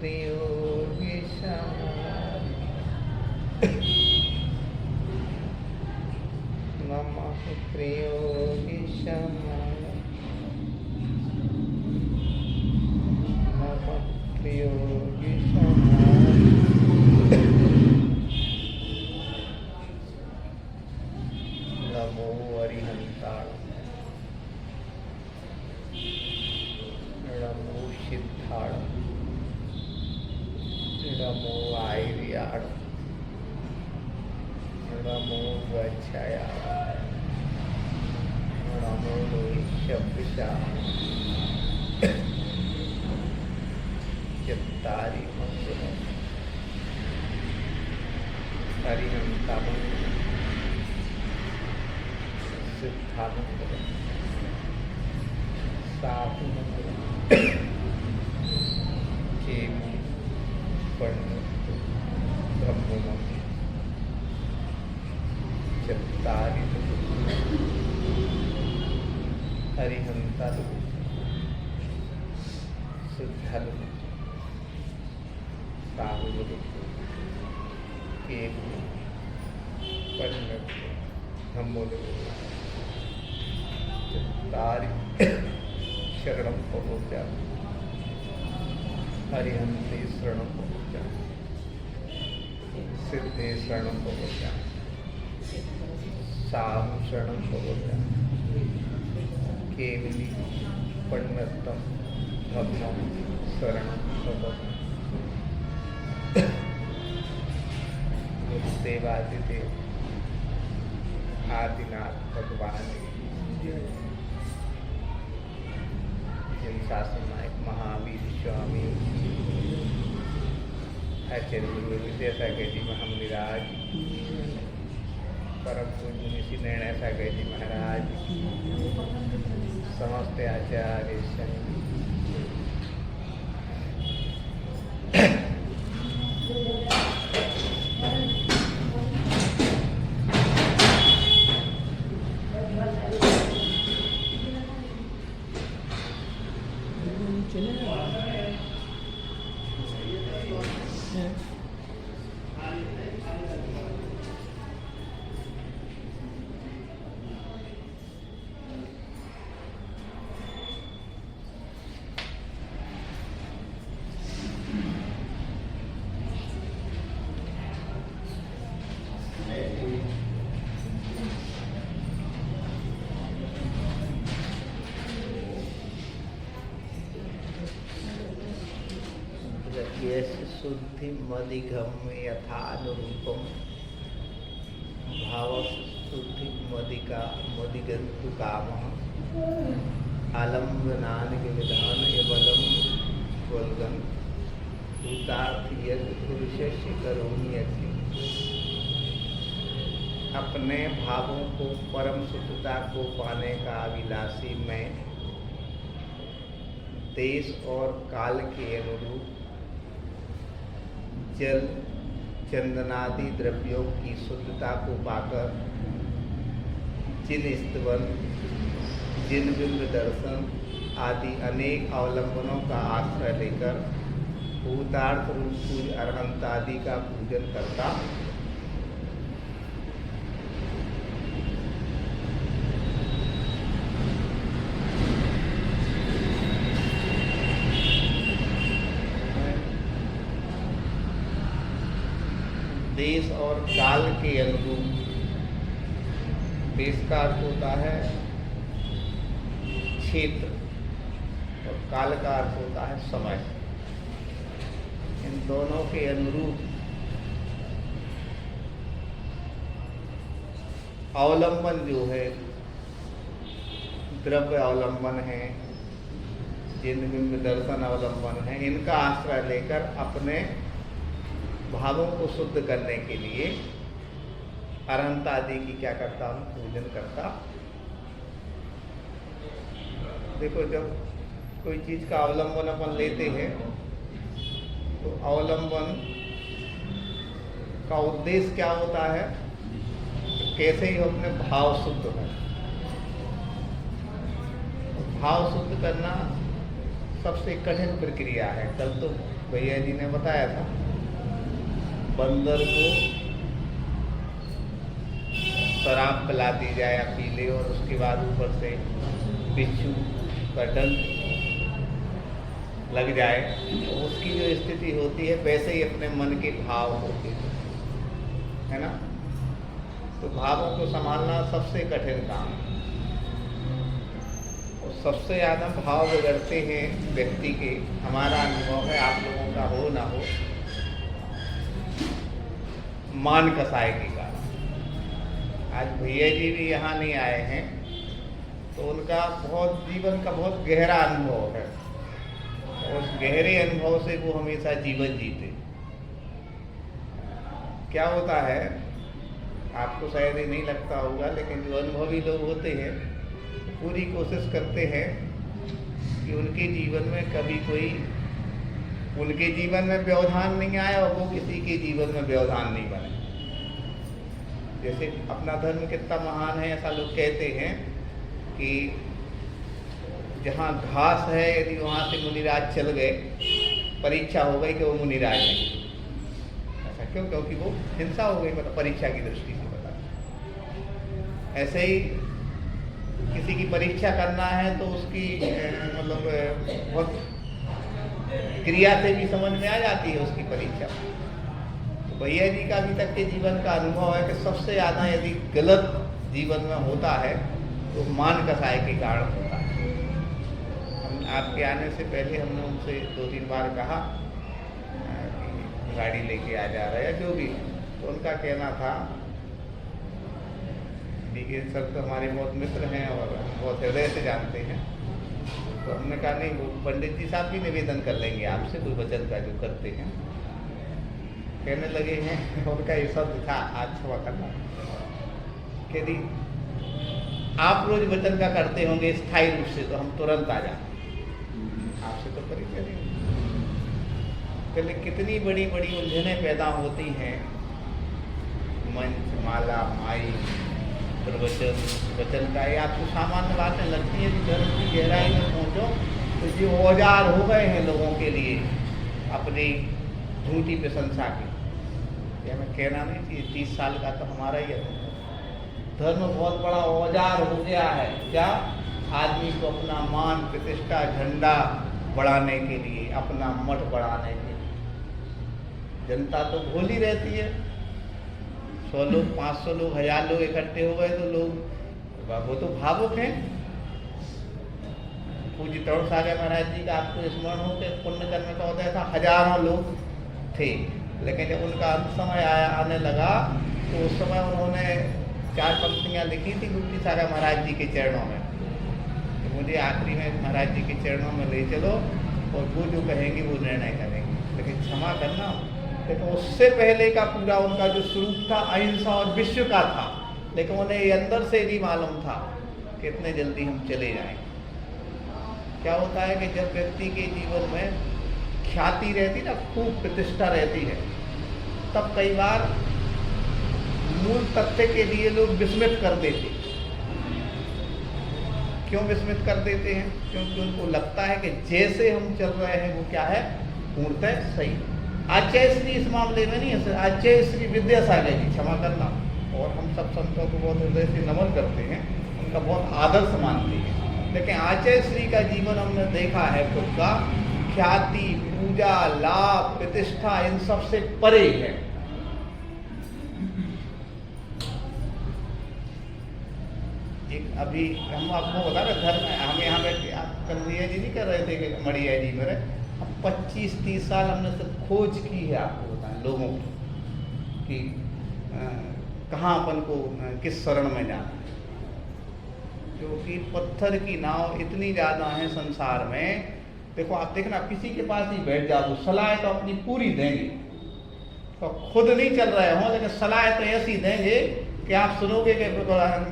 नमः प्रियोगीशाय नमः प्रियोगीशाय नमो अरिहंताय नमो सिद्धाय नमो आयर्याय नमो गच्छाय नमो लोहितपिशाय चत्तारि मंगलम् अरिहंतामंगलम् सिद्धामंगलम् साहुमंगलम् केमि पर्ण ब्रह्ममंगलम् चत्तारि अरिहंता सिद्धल साहुल केतु पन्न ब्रह्मोल चत्तारि शरणं पहुँचा अरिहंते शरणं पहुँचा सिद्धे शरणं पहुँचा साहु शरणं पहुँचा केवली पन्नतम भगवं शरणं पहुँचा गुरुदेवादिदेव आदिनाथ भगवान जिन शासन नायक महावीर स्वामी आचार्य गुरु विद्यासागर जी महामुनिराज परम पूज्य ऋषि निर्णय सागर जी महाराज समस्त आचार्य संत शुद्धि मदिघम यथानुरूपम भाव शुद्धि मदिका मदिगंतु काम आलम्बनान के विधान यबलम वल्गन भूतार्थ यज्ञ पुरुषस्य करोमि यज्ञ। अपने भावों को परम शुद्धता को पाने का अभिलाषी मैं देश और काल के अनुरूप जल चंदनादि द्रव्यों की शुद्धता को पाकर जिन स्तवन जिन बिंब दर्शन आदि अनेक अवलंबनों का आश्रय लेकर भूतार्थ रूप सूर्य अरहंत आदि का पूजन करता देश और काल के अनुरूप। देश का अर्थ होता है क्षेत्र और काल का अर्थ होता है समय। इन दोनों के अनुरूप अवलंबन जो है, द्रव्य अवलंबन है, जिन बिंब दर्शन अवलंबन है, इनका आश्रय लेकर अपने भावों को शुद्ध करने के लिए अरहंत आदि की क्या करता हूँ, पूजन करता। देखो, जब कोई चीज का अवलंबन अपन लेते हैं तो अवलंबन का उद्देश्य क्या होता है, कैसे ही अपने भाव शुद्ध हो। भाव शुद्ध करना सबसे कठिन प्रक्रिया है। कल तो भैया जी ने बताया था, बंदर को शराब पिला दी जाए या पी ले और उसके बाद ऊपर से बिच्छू का डंक लग जाए, तो उसकी जो स्थिति होती है वैसे ही अपने मन के भाव होते हैं, है ना। तो भावों को संभालना सबसे कठिन काम है और सबसे ज़्यादा भाव बिगड़ते हैं व्यक्ति के। हमारा अनुभव है, आप लोगों का हो ना हो, मान कसाय के कारण। आज भैया जी भी यहाँ नहीं आए हैं, तो उनका बहुत जीवन का बहुत गहरा अनुभव है। उस गहरे अनुभव से वो हमेशा जीवन जीते। क्या होता है, आपको शायद ही नहीं लगता होगा, लेकिन जो अनुभवी लोग होते हैं पूरी कोशिश करते हैं कि उनके जीवन में कभी कोई उनके जीवन में व्यवधान नहीं आए और वो किसी के जीवन में व्यवधान नहीं बने। जैसे अपना धर्म कितना महान है, ऐसा लोग कहते हैं कि जहाँ घास है, यदि वहाँ से मुनिराज चल गए, परीक्षा हो गई कि वो मुनिराज नहीं। ऐसा क्यों? क्योंकि वो हिंसा हो गई, मतलब परीक्षा की दृष्टि से बता। ऐसे ही किसी की परीक्षा करना है तो उसकी मतलब बहुत क्रिया से भी समझ में आ जाती है उसकी परीक्षा। तो भैया जी का अभी तक के जीवन का अनुभव है कि सबसे ज़्यादा यदि गलत जीवन में होता है तो मान कसाय के कारण होता है। आपके आने से पहले हमने उनसे 2-3 बार कहा कि गाड़ी लेके आ जा रहा है जो भी, तो उनका कहना था, ये सर तो हमारे बहुत मित्र हैं और बहुत हृदय से जानते हैं, तो हमने कहा नहीं, वो पंडित जी साहब भी निवेदन कर लेंगे आपसे कोई वचन का जो करते हैं। कहने लगे हैं, उनका ये शब्द था, आज क्षमा करना, यदि आप रोज वचन का करते होंगे स्थायी रूप से तो हम तुरंत आ जाते, आपसे तो परिचय नहीं। पहले कितनी बड़ी बड़ी उलझनें पैदा होती हैं, मंच, माला, माई, प्रवचन, वचन का, ये आपको सामान्य बातें लगती हैं कि धर्म की गहराई में पहुँचो तो ये औजार हो गए हैं लोगों के लिए अपनी झूठी प्रशंसा के। ये हमें कहना नहीं चाहिए, 30 साल का तो हमारा ही है। धर्म बहुत बड़ा औजार हो गया है, क्या? आदमी को अपना मान प्रतिष्ठा झंडा बढ़ाने के लिए, अपना मठ बढ़ाने के लिए। जनता तो भोली रहती है, 100 लोग, 500 लोग, 1000 लोग इकट्ठे हो गए तो लोग वो तो भावुक हैं। पूज्य तरुण सागर महाराज जी का आपको स्मरण हो कि पुण्य कर्म का होता था, हजारों लोग थे, लेकिन जब उनका अंत समय आने लगा तो उस समय उन्होंने 4 पंक्तियाँ लिखी थी गुप्ती सागर महाराज जी के चरणों में, तो मुझे आखिरी में महाराज जी के चरणों में ले चलो और वो जो कहेंगे वो निर्णय करेंगे, लेकिन क्षमा करना। लेकिन उससे पहले का पूरा उनका जो स्वरूप था अहिंसा और विश्व का था, लेकिन उन्हें ये अंदर से भी मालूम था कि इतने जल्दी हम चले जाएंगे। क्या होता है कि जब व्यक्ति के जीवन में ख्याति रहती ना, खूब प्रतिष्ठा रहती है, तब कई बार मूल तथ्य के लिए लोग विस्मित कर देते। क्यों विस्मित कर देते हैं? क्योंकि उनको लगता है कि जैसे हम चल रहे हैं वो क्या है, पूर्णतः सही। आचार्य श्री इस मामले में नहीं है, आचार्य श्री विद्यासागर जी, क्षमा करना, और हम सब संतों को बहुत हृदय से नमन करते हैं, उनका बहुत आदर्श मानते हैं, लेकिन आचार्य श्री का जीवन हमने देखा है खुद का, ख्याति, पूजा, लाभ, प्रतिष्ठा, इन सब से परे है। एक अभी हम आपको बता रहे धर्म, हम यहाँ बैठे, आप कन्हैया जी नहीं कर रहे थे मड़िया जी मेरे, 25-30 साल हमने सिर्फ खोज की है, आपको बताएं लोगों की कि कहाँ अपन को किस शरण में जाना, क्योंकि पत्थर की नाव इतनी ज़्यादा है संसार में। देखो आप देखना, किसी के पास ही बैठ जाओ, सलाह तो अपनी पूरी देंगे, तो खुद नहीं चल रहे हों लेकिन सलाह तो ऐसी देंगे कि आप सुनोगे कि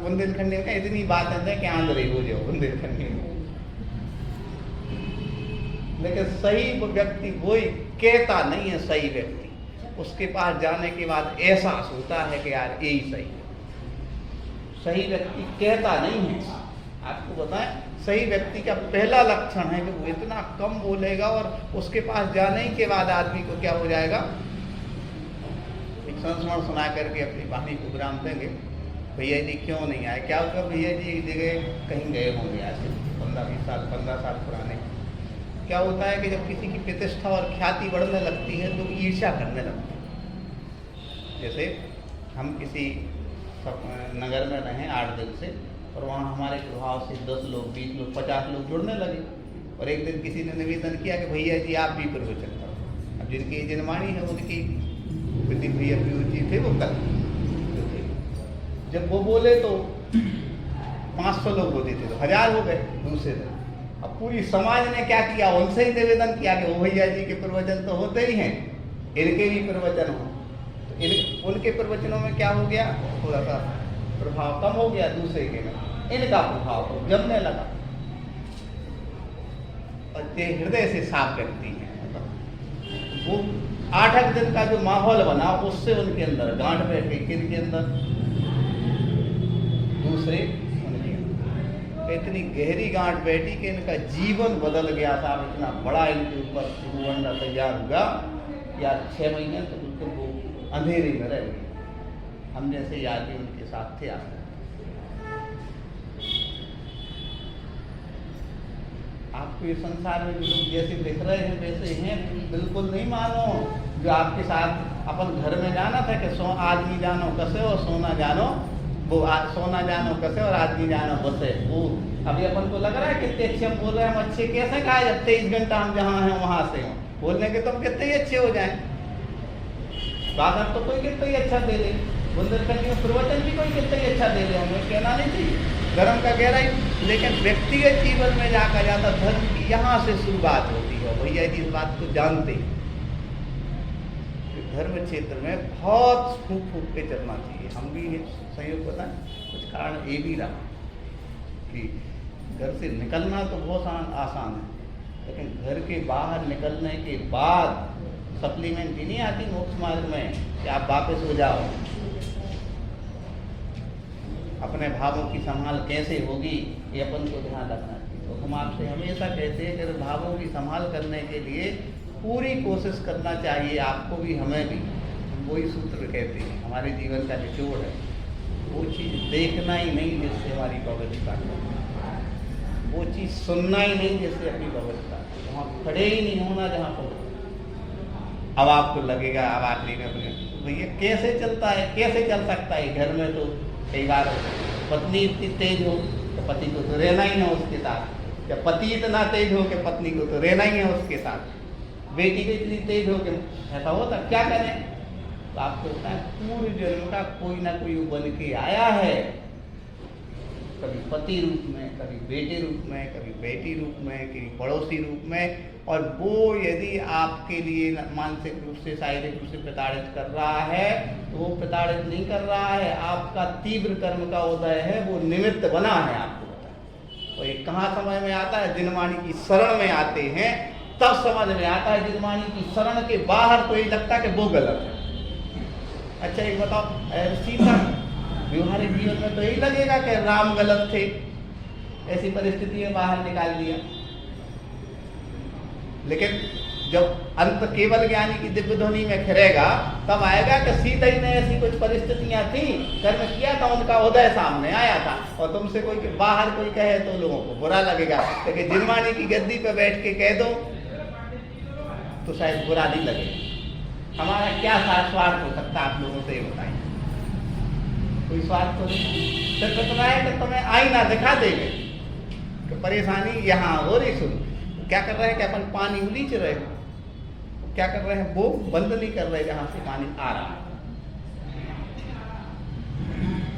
बुंदेलखंडी में इतनी बातें दें कि आंधळे हो जाओ बुंदेलखंडी में। लेकिन सही व्यक्ति वही कहता नहीं है, सही व्यक्ति उसके पास जाने के बाद एहसास होता है कि यार यही सही है। सही व्यक्ति कहता नहीं है। आपको बताएं, सही व्यक्ति का पहला लक्षण है कि वो इतना कम बोलेगा और उसके पास जाने के बाद आदमी को क्या हो जाएगा, एक संस्मरण सुना करके अपनी वाणी को विराम देंगे। भैया जी क्यों नहीं आए, क्या होगा, भैया जी एक जगह कहीं गए होंगे आज से 15 साल पुराने। क्या होता है कि जब किसी की प्रतिष्ठा और ख्याति बढ़ने लगती है तो ईर्ष्या करने लगती है। जैसे हम किसी नगर में रहें 8 दिन से और वहाँ हमारे प्रभाव से 10 लोग, 20 लोग, 50 लोग जुड़ने लगे और एक दिन किसी ने निवेदन किया कि भैया जी आप भी प्रवचन करो। अब जिनकी जनवाणी है उनकी विधि भैया जी थे वो कल थे, जब वो बोले तो 500 लोग होते थे तो 1000 हो गए दूसरे दिन। अब पूरी समाज ने क्या किया, उनसे ही निवेदन किया कि वो भैया जी के प्रवचन तो होते ही हैं, इनके भी प्रवचन हो। तो उनके प्रवचनों में क्या हो गया, थोड़ा सा प्रभाव कम हो गया, दूसरे के में इनका प्रभाव जमने लगा। और ये हृदय से साफ व्यक्ति है, वो 8 दिन का जो माहौल बना उससे उनके अंदर गांठ बैठ गई। किनके अंदर, दूसरे उनके अंदर इतनी गहरी गांठ बैठी कि इनका जीवन बदल गया था। इतना बड़ा इनके ऊपर भूवंडा तैयार हुआ या 6 महीने तो बिल्कुल वो अंधेरे में रह गए। हम जैसे याद उनके साथ थे। आपको ये संसार में जो लोग जैसे दिख रहे हैं वैसे हैं बिल्कुल नहीं मानो। जो आपके साथ अपन घर में जाना था कि आदमी जानो कसे और सोना जानो, वो सोना जानो कसे और आदमी जानो बसे। वो अभी अपन को लग रहा है कितने अच्छे हम बोल रहे हैं, हम अच्छे कैसे कहा जब 23 घंटा हम जहाँ हैं वहाँ से हों, बोलने के तो हम कितने ही अच्छे हो जाएं। बात तो कोई कितना ही अच्छा दे दे, बुंदेलखंडी में प्रवचन भी कोई कितना ही अच्छा दे दे, हमें कहना नहीं चाहिए धर्म का गहराई। लेकिन व्यक्तिगत जीवन में जाकर जाता धर्म की यहाँ से शुरुआत होती है। भैया जी इस बात को जानते हैं कि धर्म क्षेत्र में बहुत फूक फूक के चलना चाहिए। हम भी संयोग बताएं, कुछ कारण ये भी रहा कि घर से निकलना तो बहुत आसान है, लेकिन घर के बाहर निकलने के बाद सप्लीमेंट ही नहीं आती मोक्ष मार्ग में कि आप वापस हो जाओ। अपने भावों की संभाल कैसे होगी ये अपन को ध्यान रखना चाहिए। तो हम आपसे हमेशा कहते हैं कि भावों की संभाल करने के लिए पूरी कोशिश करना चाहिए, आपको भी हमें भी। वही सूत्र कहते हैं, हमारे जीवन का निचोड़ है वो चीज़ देखना ही नहीं जिससे हमारी पवित्रता, वो चीज़ सुनना ही नहीं जिससे अपनी पवित्रता, वहाँ खड़े ही नहीं होना जहाँ पवित्र। अब आपको लगेगा अब आखिरी में अपने भैया कैसे चलता है, कैसे चल सकता है। घर में तो कई बार पत्नी इतनी तेज हो तो पति को तो रहना ही है उसके साथ, या पति इतना तेज हो कि पत्नी को तो रहना ही है उसके साथ, बेटी को इतनी तेज हो कि ऐसा होता, क्या करें। तो आपको होता है पूरे जन्म का कोई ना कोई बन के आया है, कभी पति रूप में, कभी बेटे रूप में, कभी बेटी रूप में, कभी पड़ोसी रूप में। और वो यदि आपके लिए मानसिक रूप से, शारीरिक रूप से प्रताड़ित कर रहा है तो वो प्रताड़ित नहीं कर रहा है, आपका तीव्र कर्म का उदय है, वो निमित्त बना है आपको पता है। और ये कहाँ समझ में आता है, जिनवाणी की शरण में आते हैं तब समझ में आता है। जिनवाणी की शरण के बाहर तो ये लगता है कि वो गलत है। अच्छा एक बताओ, सीता व्यवहारिक जीवन में तो यही लगेगा कि राम गलत थे, ऐसी परिस्थिति में बाहर निकाल दिया। लेकिन जब अंत केवल ज्ञानी की दिव्य ध्वनि में फिरेगा तब आएगा कि सीता ही ने ऐसी कुछ परिस्थितियां थी, कर्म किया था, उनका उदय सामने आया था। और तुमसे कोई बाहर कोई कहे तो लोगों को बुरा लगेगा, लेकिन जिनवाणी की गद्दी पर बैठ के कह दो तो शायद बुरा नहीं लगेगा। हमारा क्या स्वार्थ हो सकता है आप लोगों से ये बताइए, कोई स्वार्थ तो नहीं। सिर्फ इतना है कि तुम्हें आईना दिखा देंगे कि परेशानी यहाँ हो रही। सुन क्या कर रहे हैं कि अपन पानी उलीच रहे हैं, क्या कर रहे हैं, वो बंद नहीं कर रहे जहाँ से पानी आ रहा है।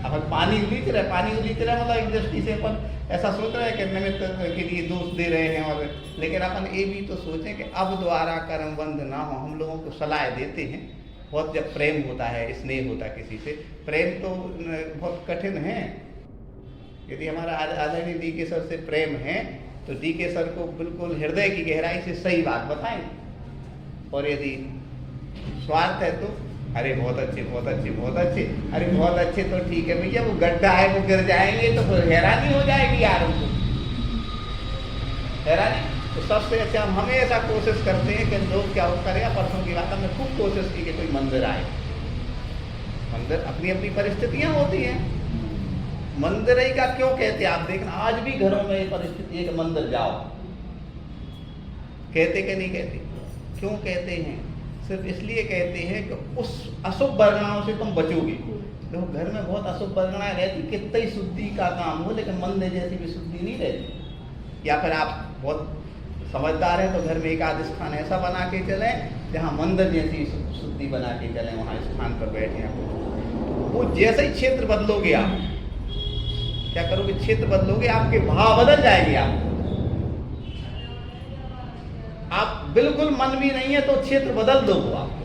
अपन पानी उलीच रहे, पानी उलीच रहे मतलब एक दृष्टि से अपन ऐसा सोच रहे हैं कि निमित्त के लिए दोष दे रहे हैं। और लेकिन अपन ये भी तो सोचें कि अब द्वारा कर्म बंद ना हो। हम लोगों को सलाह देते हैं बहुत, जब प्रेम होता है, स्नेह होता है किसी से, प्रेम तो बहुत कठिन है। यदि हमारा आदरणीय डी के सर से प्रेम है तो डी के सर को बिल्कुल हृदय की गहराई से सही बात बताएं। और यदि स्वार्थ है तो अरे बहुत अच्छे, बहुत अच्छे, बहुत अच्छे, अरे बहुत अच्छे तो ठीक है भैया, वो गड्ढा है वो गिर जाएंगे तो फिर हैरानी हो जाएगी यार उनको। है ना जी। तो सबसे अच्छा हम हमेशा कोशिश करते हैं कि लोग क्या करें। परसों की बात हमने खूब कोशिश की कि कोई मंदिर आए। मंदिर अपनी अपनी परिस्थितियां होती हैं। मंदिर ही का क्यों कहते हैं आप देखना, आज भी घरों में ये परिस्थिति है कि मंदिर जाओ, कहते कि नहीं कहते? क्यों कहते हैं? सिर्फ इसलिए कहते हैं कि उस अशुभ वर्गणाओं से तुम बचोगे। देखो घर में बहुत अशुभ वर्गणाएं रहती, कितनी ही शुद्धि का काम हो, लेकिन मंदिर जैसी भी शुद्धि नहीं रहती। या फिर आप बहुत समझदार हैं तो घर में एक आध स्थान ऐसा बना के चलें जहाँ मंदिर जैसी शुद्धि बना के चलें, वहाँ स्थान पर बैठे हैं। वो जैसे ही क्षेत्र बदलोगे आप क्या करोगे? क्षेत्र बदलोगे, आपके भाव बदल जाएंगे। आप बिल्कुल मन भी नहीं है तो क्षेत्र बदल दो आपको।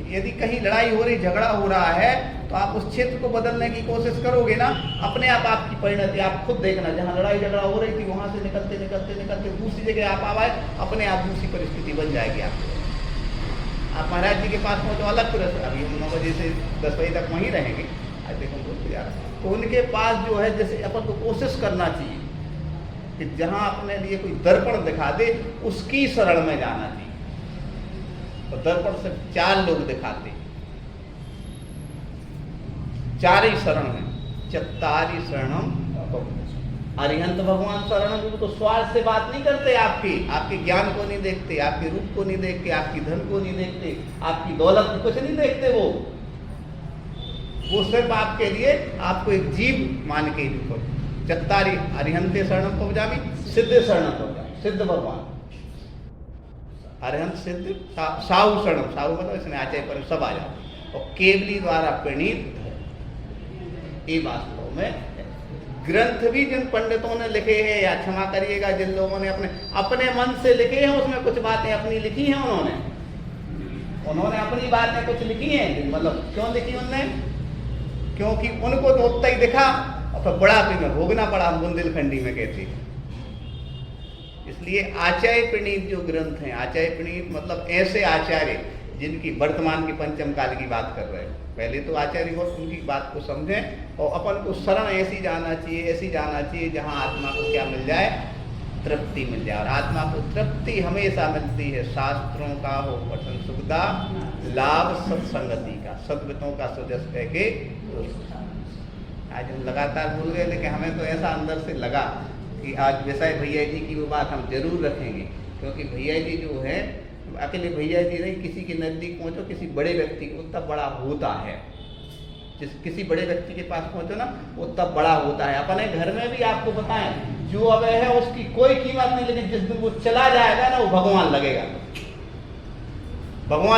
यदि कहीं लड़ाई हो रही, झगड़ा हो रहा है, तो आप उस क्षेत्र को बदलने की कोशिश करोगे ना, अपने आप आपकी परिणति आप खुद देखना। जहां लड़ाई झगड़ा हो रही थी वहां से निकलते निकलते निकलते दूसरी जगह आप आए, अपने आप दूसरी परिस्थिति बन जाएगी आपको। आप महाराज जी के पास पहुंचो, अलग पुरुष, अभी हम 9 बजे से 10 बजे तक वहीं रहेंगे। आज देखो तो उनके पास जो है, जैसे अपन को कोशिश करना चाहिए कि जहां अपने लिए कोई दर्पण दिखा दे उसकी शरण में जाना चाहिए। तो दर्पण से 4 लोग दिखाते, 4 ही शरण है। चत्तारी शरणम अरिहंत भगवान शरणम। तो स्वार्थ से बात नहीं करते, आपके ज्ञान को नहीं देखते, आपके रूप को नहीं देखते, आपकी धन को नहीं देखते, आपकी दौलत को कुछ नहीं देखते। वो सिर्फ आपके लिए आपको एक जीव मान के चत्तारी अरिहंते शरणम पहुंचावी, सिद्ध शरणम पहुंचावी, सिद्ध भगवान अरिहंत सिद्ध साहु शरणम। साहु मतलब इसमें आचार्य पर सब आ जाते। और केवली द्वारा प्रणीत, ये वास्तव में ग्रंथ भी जिन पंडितों ने लिखे हैं, या क्षमा करिएगा जिन लोगों ने अपने मन से लिखे हैं, उसमें कुछ बातें अपनी लिखी हैं उन्होंने अपनी बातें कुछ लिखी हैं। मतलब क्यों लिखी उनने? क्योंकि उनको तो उतना ही दिखा और फिर बुढ़ापे में भोगना पड़ा, बुंदेलखंडी में कहते हैं। इसलिए आचार्य प्रणीत जो ग्रंथ हैं, आचार्य प्रणीत मतलब ऐसे आचार्य जिनकी वर्तमान की पंचम काल की बात कर रहे हैं। पहले तो आचार्य को उनकी बात को समझें और अपन को शरण ऐसी जाना चाहिए जहाँ आत्मा को क्या मिल जाए? तृप्ति मिल जाए। और आत्मा को तृप्ति हमेशा मिलती है शास्त्रों का हो पठन सुखदा, लाभ सत्संगति का, सद्गतों का सुजस कह के। आज हम लगातार बोल रहे, लेकिन हमें तो ऐसा अंदर से लगा कि आज विषय भैया जी की वो बात हम जरूर रखेंगे। क्योंकि भैया जी जो है, अकेले भैया जी नहीं, किसी के नज़दीक पहुँचो, किसी बड़े व्यक्ति को उतना बड़ा होता है। किसी बड़े व्यक्ति के पास पहुँचो ना, वो तब बड़ा होता है। अपने घर में भी आपको बताएं, जो अब है उसकी कोई कीमत नहीं, लेकिन जिस दिन वो चला जाएगा ना, वो भगवान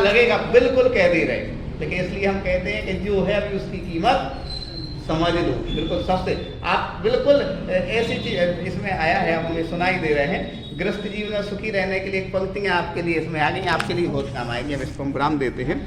लगेगा, बिल्कुल कह दे रहे। लेकिन इसलिए हम कहते हैं कि जो है अभी उसकी कीमत समझ लो, बिल्कुल सबसे। आप बिल्कुल ऐसी चीज इसमें आया है, आप हमें सुनाई दे रहे हैं। गृहस्थ जीवन में सुखी रहने के लिए एक पंक्तियां आपके लिए इसमें आ गई, आपके लिए बहुत काम आएंगी। हम इसको हम विराम देते हैं।